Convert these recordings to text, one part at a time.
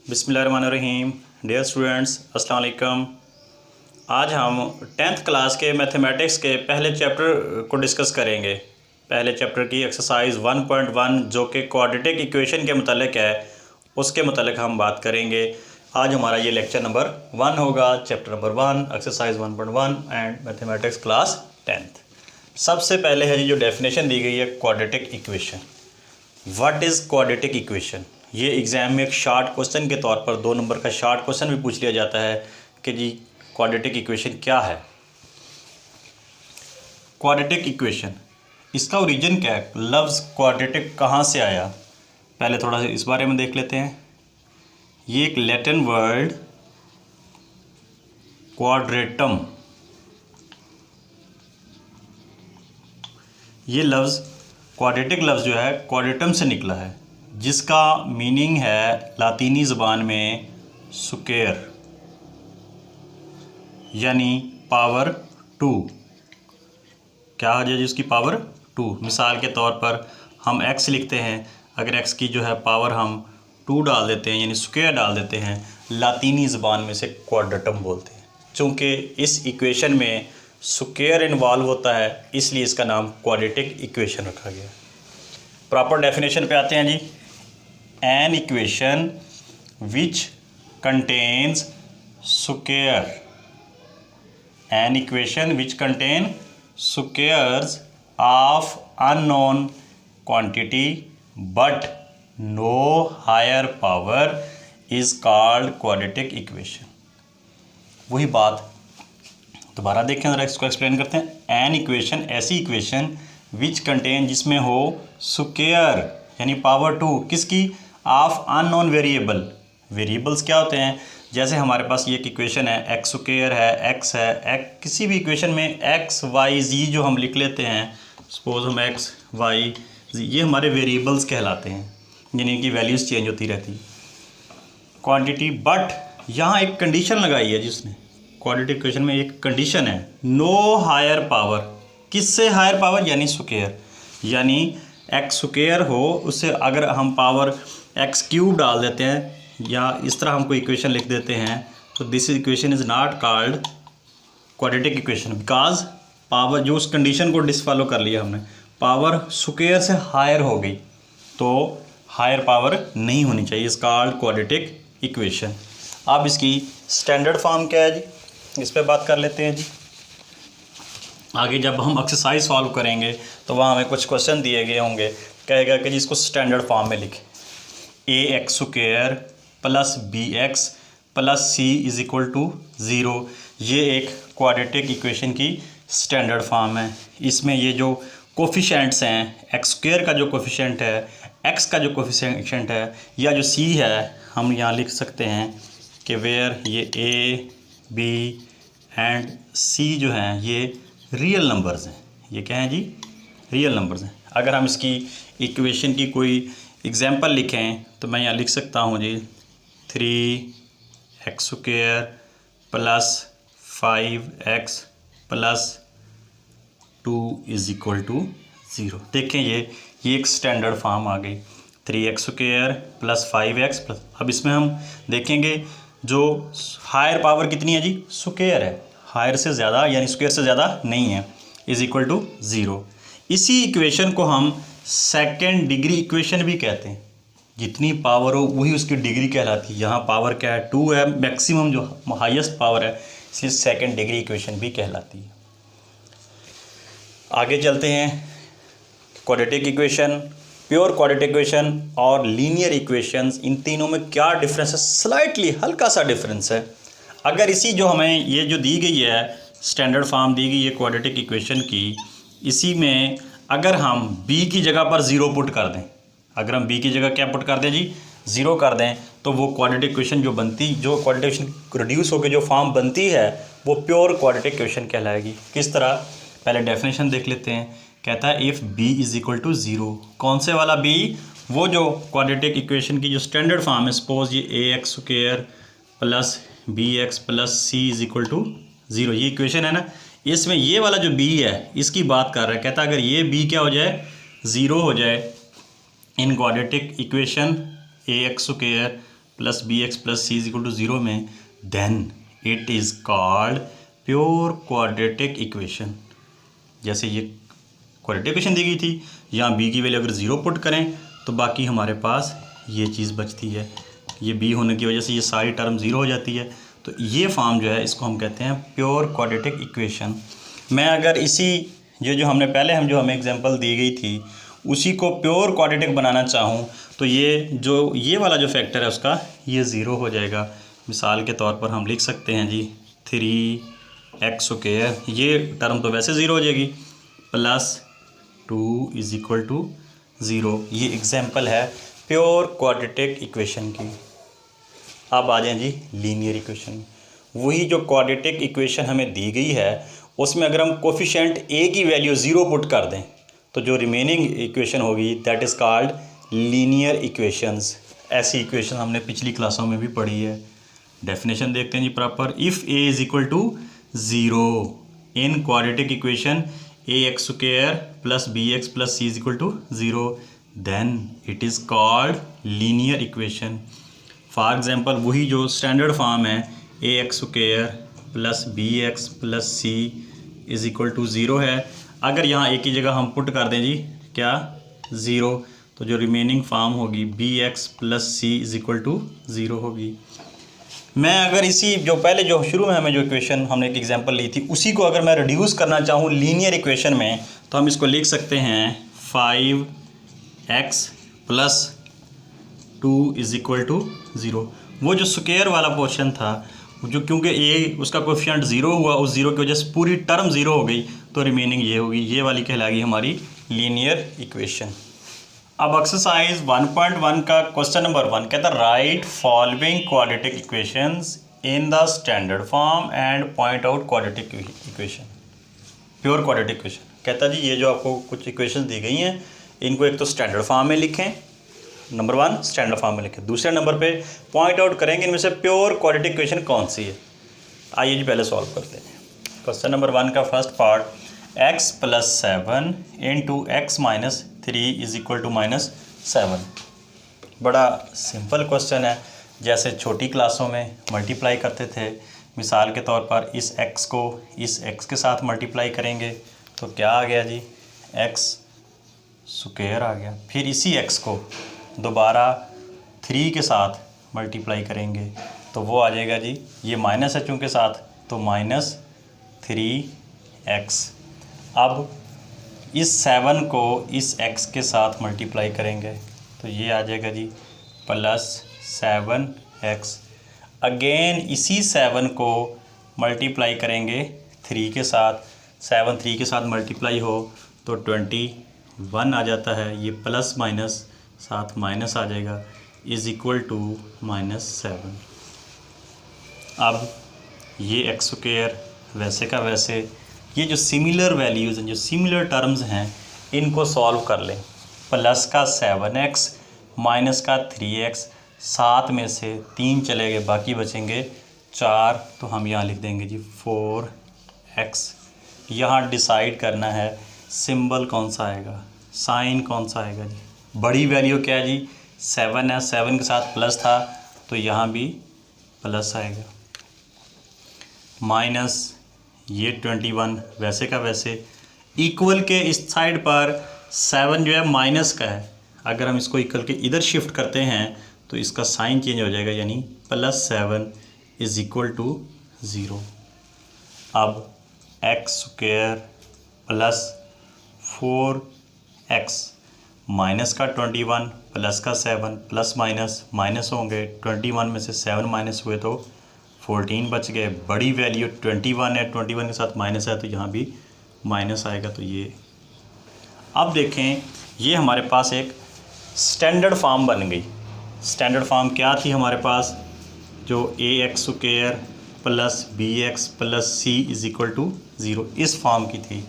बिस्मिल्लाहिर्रहमानिर्रहीम। Dear students, अस्सलाम वालेकुम। आज हम 10th क्लास के मैथमेटिक्स के पहले चैप्टर को डिस्कस करेंगे। पहले चैप्टर की एक्सरसाइज 1.1 जो कि क्वाड्रेटिक इक्वेशन के मतलब है, उसके मतलब हम बात करेंगे। आज हमारा ये लेक्चर नंबर 1 होगा, chapter number 1 exercise 1.1 and mathematics class 10th। सबसे पहले है जी जो डेफिनेशन दी गई है quadratic equation. What is quadratic equation? ये एग्ज़ाम में एक शार्ट क्वेश्चन के तौर पर 2 नंबर का शार्ट क्वेश्चन भी पूछ लिया जाता है कि जी क्वाड्रेटिक इक्वेशन क्या है। क्वाड्रेटिक इक्वेशन, इसका ओरिजिन क्या है? लफ्ज़ क्वाड्रेटिक कहाँ से आया, पहले थोड़ा सा इस बारे में देख लेते हैं। ये एक लैटिन वर्ड क्वाड्रेटम, ये लफ्ज़ क्वाड्रेटिक लफ्ज़ जो है क्वाड्रेटम से निकला है, जिसका मीनिंग है लातीनी ज़बान में स्क्वायर यानी पावर 2। क्या हो जाए जिसकी पावर 2? मिसाल के तौर पर हम x लिखते हैं, अगर x की जो है पावर हम 2 डाल देते हैं यानी स्क्वायर डाल देते हैं, लातीनी ज़बान में से क्वाड्रेटम बोलते हैं। चूँकि इस इक्वेशन में स्क्वायर इन्वॉल्व होता है, इसलिए इसका नाम क्वाड्रेटिक इक्वेशन रखा गया। प्रॉपर डेफिनेशन पे आते हैं जी। An equation which contains square, an equation which contain squares of unknown quantity but no higher power is called quadratic equation. वही बात दोबारा देखें ज़रा, इसको एक्सप्लेन करते हैं। एन इक्वेशन ऐसी इक्वेशन विच कंटेन जिसमें हो स्क्वायर यानी पावर 2 किसकी? Of unknown variable. वेरिएबल्स क्या होते हैं? जैसे हमारे पास ये एक इक्वेशन है, एक्स स्क्वायर है, एक्स है, किसी भी इक्वेशन में एक्स वाई जी जो हम लिख लेते हैं, सपोज हम एक्स वाई जी, ये हमारे वेरिएबल्स कहलाते हैं, यानी कि वैल्यूज़ चेंज होती रहती है क्वांटिटी। बट यहाँ एक कंडीशन लगाई है जिसने, क्वाड्रेटिक इक्वेशन में एक कंडीशन है, नो हायर पावर। किससे हायर पावर? यानी स्क्वायर, यानी एक्स स्क्वायर हो उससे अगर हम पावर एक्स क्यूब डाल देते हैं या इस तरह हम कोई इक्वेशन लिख देते हैं, तो this equation is not called quadratic equation because power जो उस कंडीशन को डिसफॉलो कर लिया हमने, पावर स्क्वायर से हायर हो गई, तो हायर पावर नहीं होनी चाहिए, इस कॉल्ड क्वाड्रेटिक इक्वेशन। अब इसकी स्टैंडर्ड फॉर्म क्या है जी, इस पर बात कर लेते हैं जी। आगे जब हम एक्सरसाइज सॉल्व करेंगे तो वहाँ हमें कुछ क्वेश्चन दिए गए होंगे, कहेगा कि जिसको स्टैंडर्ड फॉर्म में लिखें, A X square plus B X plus C is equal to 0। ये एक क्वाड्रेटिक इक्वेशन की स्टैंडर्ड फॉर्म है। इसमें ये जो कोफिशेंट्स हैं, एक्स स्क्वायर का जो कोफिशेंट है, एक्स का जो कोफिशेंट है, या जो सी है, हम यहाँ लिख सकते हैं कि वेयर ये ए बी एंड सी जो हैं ये रियल नंबर्स हैं। ये क्या हैं जी? रियल नंबर्स हैं। अगर हम इसकी इक्वेशन की कोई एग्जांपल लिखें तो मैं यहाँ लिख सकता हूँ जी 3x square plus 5x plus 2 is equal to 0। देखें ये एक स्टैंडर्ड फॉर्म आ गई, 3x square plus 5x plus. अब इसमें हम देखेंगे जो हायर पावर कितनी है जी? स्क्वायर है, हायर से ज़्यादा यानी स्क्वायर से ज़्यादा नहीं है, इज इक्वल टू 0। इसी इक्वेशन को हम सेकेंड डिग्री इक्वेशन भी कहते हैं। जितनी पावर हो वही उसकी डिग्री कहलाती है। यहाँ पावर क्या है? 2 है, मैक्सिमम जो हाईएस्ट पावर है, इसलिए सेकेंड डिग्री इक्वेशन भी कहलाती है। आगे चलते हैं। Quadratic equation, pure quadratic equation और लीनियर इक्वेशंस, इन तीनों में क्या डिफरेंस है? स्लाइटली हल्का सा डिफरेंस है। अगर इसी जो हमें ये जो दी गई है स्टैंडर्ड फॉर्म दी गई है क्वाड्रेटिक इक्वेशन की, इसी में अगर हम b की जगह पर 0 पुट कर दें, अगर हम b की जगह क्या पुट कर दें जी? 0 कर दें, तो वो क्वाड्रेटिक इक्वेशन जो बनती, जो क्वाड्रेटिक इक्वेशन रिड्यूस होकर जो फॉर्म बनती है, वो प्योर क्वाड्रेटिक इक्वेशन कहलाएगी। किस तरह? पहले डेफिनेशन देख लेते हैं। कहता है if b is equal to 0। कौन से वाला b? वो जो क्वाड्रेटिक इक्वेशन की जो स्टैंडर्ड फॉर्म है, सपोज ये A X square plus B X plus C is equal to 0, ये इक्वेशन है ना। इसमें ये वाला जो b है इसकी बात कर रहा है। कहता है अगर ये b क्या हो जाए? 0 हो जाए in quadratic equation A X square plus B X plus C is equal to 0 में, then it is called pure quadratic equation. जैसे ये क्वाड्रेटिक इक्वेशन दी गई थी, यहाँ बी की वैल्यू अगर 0 पुट करें तो बाकी हमारे पास ये चीज़ बचती है, ये बी होने की वजह से ये सारी टर्म 0 हो जाती है। तो ये फॉर्म जो है इसको हम कहते हैं प्योर क्वाड्रेटिक इक्वेशन। मैं अगर इसी जो हमने पहले हमें एग्जांपल दी गई थी उसी को प्योर क्वाड्रेटिक बनाना चाहूँ तो ये वाला जो फैक्टर है उसका ये 0 हो जाएगा। मिसाल के तौर पर हम लिख सकते हैं जी 3x², ये टर्म तो वैसे 0 हो जाएगी, प्लस 2 इज़ इक्वल टू 0। ये एग्जांपल है प्योर क्वाड्रेटिक इक्वेशन की। अब आ जाएं जी लीनियर इक्वेशन। वही जो क्वाड्रेटिक इक्वेशन हमें दी गई है उसमें अगर हम कोफिशिएंट a की वैल्यू 0 पुट कर दें तो जो रिमेनिंग इक्वेशन होगी that is called linear equations. ऐसी इक्वेशन हमने पिछली क्लासों में भी पढ़ी है। डेफिनेशन देखते हैं जी proper. If a is equal to 0 in quadratic equation ax² plus bx plus c is equal to 0 then it is called linear equation. For example वही जो स्टैंडर्ड फॉर्म है ax² plus bx plus c is equal to 0 है। अगर यहाँ एक ही जगह हम put कर दें जी क्या 0, तो जो रिमेनिंग फॉर्म होगी bx plus c is equal to 0 होगी। मैं अगर इसी जो पहले जो शुरू में हमें जो इक्वेशन हमने एक एग्जांपल ली थी उसी को अगर मैं रिड्यूस करना चाहूँ लीनियर इक्वेशन में तो हम इसको लिख सकते हैं 5x plus 2 is equal to 0। वो जो स्क्वायर वाला पोर्शन था जो क्योंकि a उसका कोएफिशिएंट 0 हुआ, उस 0 की वजह से पूरी टर्म 0 हो गई तो रिमेनिंग ये होगी, ये वाली कहलाएगी हमारी लीनियर इक्वेशन। अब एक्सरसाइज 1.1 का क्वेश्चन नंबर 1 कहता है right following quadratic equations in the standard form and point out quadratic equation, pure quadratic equation. कहता जी ये जो आपको कुछ इक्वेशंस दी गई हैं इनको एक तो स्टैंडर्ड फॉर्म में लिखें, नंबर 1 स्टैंडर्ड फॉर्म में लिखें, दूसरे नंबर पे पॉइंट आउट करेंगे इनमें से प्योर क्वाड्रेटिक इक्वेशन कौन सी है। आइए जी पहले सॉल्व करते हैं। क्वेश्चन नंबर 1 का first part x plus 7 into x minus 3 is equal to -7। बड़ा सिंपल क्वेश्चन है, जैसे छोटी क्लासों में मल्टीप्लाई करते थे। मिसाल के तौर पर इस x को इस x के साथ मल्टीप्लाई करेंगे तो क्या आ गया जी x² आ गया। फिर इसी x को दोबारा 3 के साथ मल्टीप्लाई करेंगे तो वो आ जाएगा जी, ये माइनस है चूँकि साथ तो -3x। अब इस 7 को इस x के साथ मल्टीप्लाई करेंगे तो ये आ जाएगा जी +7x। अगेन इसी 7 को मल्टीप्लाई करेंगे 3 के साथ, 7 3 के साथ मल्टीप्लाई हो तो 21 आ जाता है, ये प्लस माइनस साथ माइनस आ जाएगा इज़ इक्वल टू -7। अब ये x² वैसे का वैसे, ये जो सिमिलर वैल्यूज़ हैं जो सिमिलर टर्म्स हैं इनको सॉल्व कर लें। प्लस का 7x माइनस का 3x, 7 में से 3 चले गए बाकी बचेंगे 4, तो हम यहाँ लिख देंगे जी 4x। यहाँ डिसाइड करना है सिंबल कौन सा आएगा, साइन कौन सा आएगा जी। बड़ी वैल्यू क्या है जी 7 है, 7 के साथ प्लस था तो यहाँ भी प्लस आएगा, माइनस ये 21 वैसे का वैसे। इक्वल के इस साइड पर 7 जो है माइनस का है, अगर हम इसको इक्वल के इधर शिफ्ट करते हैं तो इसका साइन चेंज हो जाएगा यानी +7 इज़ इक्वल टू 0। अब x² प्लस 4x माइनस का 21 प्लस का 7 प्लस माइनस माइनस होंगे, 21 में से 7 माइनस हुए तो 14 बच गए। बड़ी वैल्यू 21 है, 21 के साथ माइनस है तो यहाँ भी माइनस आएगा। तो ये अब देखें ये हमारे पास एक स्टैंडर्ड फॉर्म बन गई। स्टैंडर्ड फॉर्म क्या थी हमारे पास, जो ax² plus bx plus c is equal to 0 इस फॉर्म की थी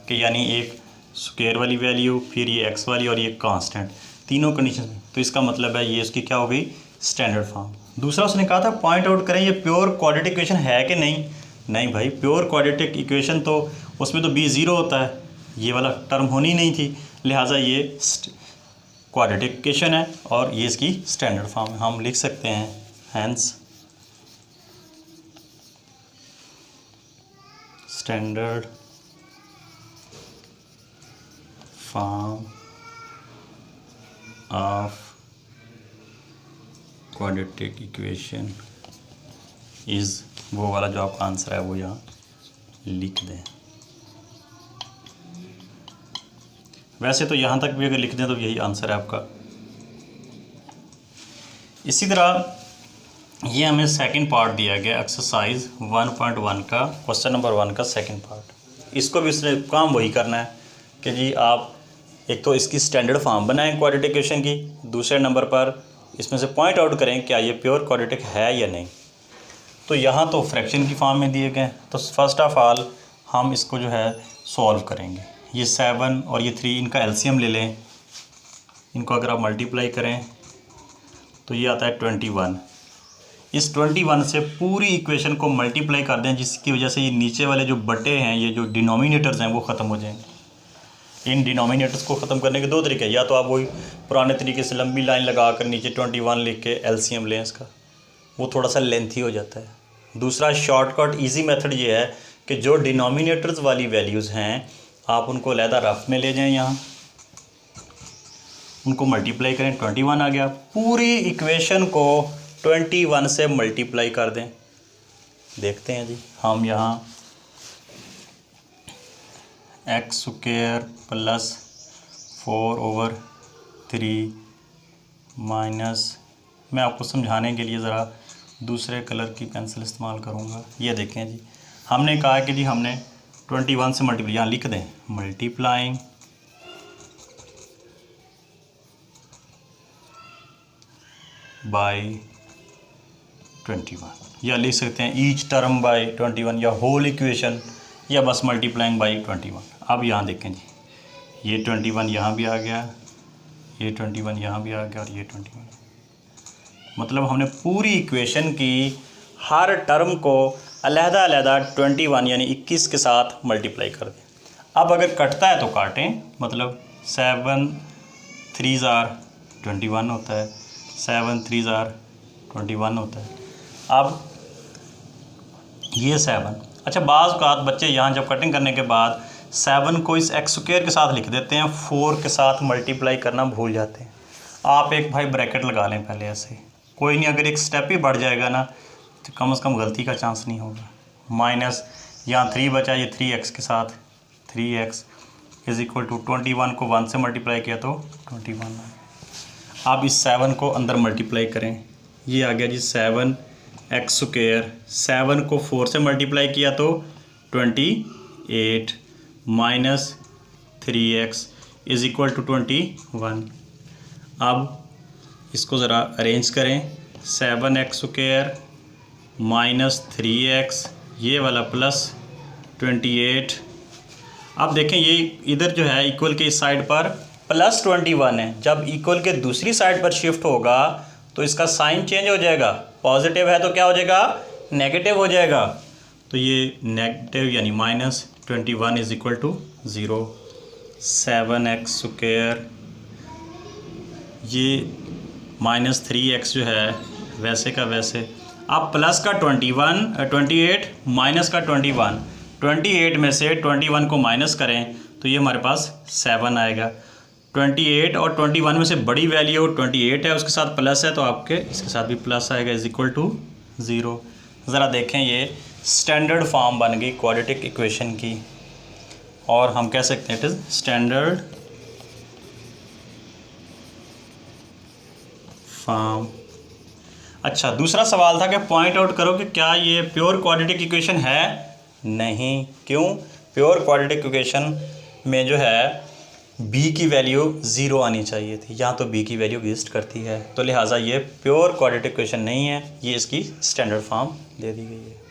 कि यानी एक स्क्वायर वाली वैल्यू फिर ये x वाली और ये कांस्टेंट, तीनों कंडीशन। तो इसका मतलब है ये इसकी क्या हो गई स्टैंडर्ड फॉर्म। दूसरा उसने कहा था पॉइंट आउट करें ये प्योर क्वाड्रेटिक इक्वेशन है कि नहीं। नहीं भाई, प्योर क्वाड्रेटिक इक्वेशन तो उसमें तो b 0 होता है, ये वाला टर्म होनी नहीं थी, लिहाजा ये क्वाड्रेटिक इक्वेशन है और ये इसकी स्टैंडर्ड फॉर्म है। हम लिख सकते हैं hence standard form of quadratic equation is, वो वाला जो आपका आंसर है वो यहाँ लिख दें। वैसे तो यहाँ तक भी अगर लिख दें तो यही आंसर है आपका। इसी तरह ये हमें सेकंड पार्ट दिया गया एक्सरसाइज 1.1 का क्वेश्चन नंबर 1 का सेकंड पार्ट। इसको भी उसने काम वही करना है कि जी आप एक तो इसकी स्टैंडर्ड फॉर्म बनाएं क्वाड्रेटिक इक्वेशन की, दूसरे नंबर पर इसमें से पॉइंट आउट करें क्या ये प्योर क्वाड्रेटिक है या नहीं। तो यहाँ तो फ्रैक्शन की फॉर्म में दिए गए, तो फर्स्ट ऑफ ऑल हम इसको जो है सॉल्व करेंगे। ये 7 और ये 3 इनका एलसीएम ले लें, इनको अगर आप मल्टीप्लाई करें तो ये आता है 21। इस 21 से पूरी इक्वेशन को मल्टीप्लाई कर दें, जिसकी वजह से ये नीचे वाले जो बटे हैं, ये जो डिनोमिनेटर्स हैं वो ख़त्म हो जाएंगे। इन डिनोमिनेटर्स को ख़त्म करने के दो तरीके हैं, या तो आप वही पुराने तरीके से लंबी लाइन लगा कर नीचे 21 लिख के एलसीएम लें इसका, वो थोड़ा सा लेंथी हो जाता है। दूसरा शॉर्टकट इजी मेथड ये है कि जो डिनोमिनेटर्स वाली वैल्यूज़ हैं आप उनको अलहदा रफ में ले जाएं, यहाँ उनको मल्टीप्लाई करें, 21 आ गया। पूरी इक्वेशन को 21 से मल्टीप्लाई कर दें। देखते हैं जी, हम यहाँ x² प्लस 4/3 माइनस, मैं आपको समझाने के लिए ज़रा दूसरे कलर की पेंसिल इस्तेमाल करूँगा। ये देखें जी, हमने कहा कि जी हमने 21 से मल्टीप्लाई, यहाँ लिख दें मल्टीप्लाइंग बाय 21, या लिख सकते हैं ईच टर्म बाय 21, या होल इक्वेशन, या बस मल्टीप्लाइंग बाय 21। अब यहाँ देखें जी, ये 21 यहाँ भी आ गया, ये 21 यहाँ भी आ गया, और ये 21, मतलब हमने पूरी इक्वेशन की हर टर्म को अलहदा अलहदा 21 यानी 21 के साथ मल्टीप्लाई कर दें। अब अगर कटता है तो काटें, मतलब 7 3 21 होता है, 7 3 21 होता है। अब ये 7, अच्छा बाज़ औक़ात बच्चे यहाँ जब कटिंग करने के बाद 7 को इस x² के साथ लिख देते हैं, 4 के साथ मल्टीप्लाई करना भूल जाते हैं। आप एक भाई ब्रैकेट लगा लें पहले, ऐसे कोई नहीं, अगर एक स्टेप ही बढ़ जाएगा ना तो कम से कम गलती का चांस नहीं होगा। माइनस यहाँ 3 बचा, ये 3x के साथ 3x इज़ इक्वल टू 21 को 1 से मल्टीप्लाई किया तो 21 आ गया। आप इस 7 को अंदर मल्टीप्लाई करें, ये आ गया जी 7x², 7 को 4 से मल्टीप्लाई किया तो 28 minus 3x is equal to 21। अब इसको ज़रा अरेंज करें, 7x² माइनस 3x, ये वाला प्लस 28। अब देखें ये इधर जो है इक्वल के इस साइड पर प्लस 21 है, जब इक्वल के दूसरी साइड पर शिफ्ट होगा तो इसका साइन चेंज हो जाएगा, पॉजिटिव है तो क्या हो जाएगा, नेगेटिव हो जाएगा। तो ये नेगेटिव यानी minus 21 is equal to 0। 7x², ये माइनस 3x जो है वैसे का वैसे। अब प्लस का 28 माइनस का 28 में से 21 को माइनस करें तो ये हमारे पास 7 आएगा। 28 और 21 में से बड़ी वैल्यू 28 है, उसके साथ प्लस है तो आपके इसके साथ भी प्लस आएगा, इज़ इक्वल टू 0। ज़रा देखें ये स्टैंडर्ड फॉर्म बन गई क्वाड्रेटिक इक्वेशन की, और हम कह सकते हैं इट इज़ स्टैंडर्ड फॉर्म। अच्छा, दूसरा सवाल था कि पॉइंट आउट करो कि क्या ये प्योर क्वाड्रेटिक इक्वेशन है। नहीं, क्यों? प्योर क्वाड्रेटिक इक्वेशन में जो है b की वैल्यू 0 आनी चाहिए थी, यहाँ तो b की वैल्यू एग्जिस्ट करती है, तो लिहाजा ये प्योर क्वाड्रेटिक इक्वेशन नहीं है, ये इसकी स्टैंडर्ड फॉर्म दे दी गई है।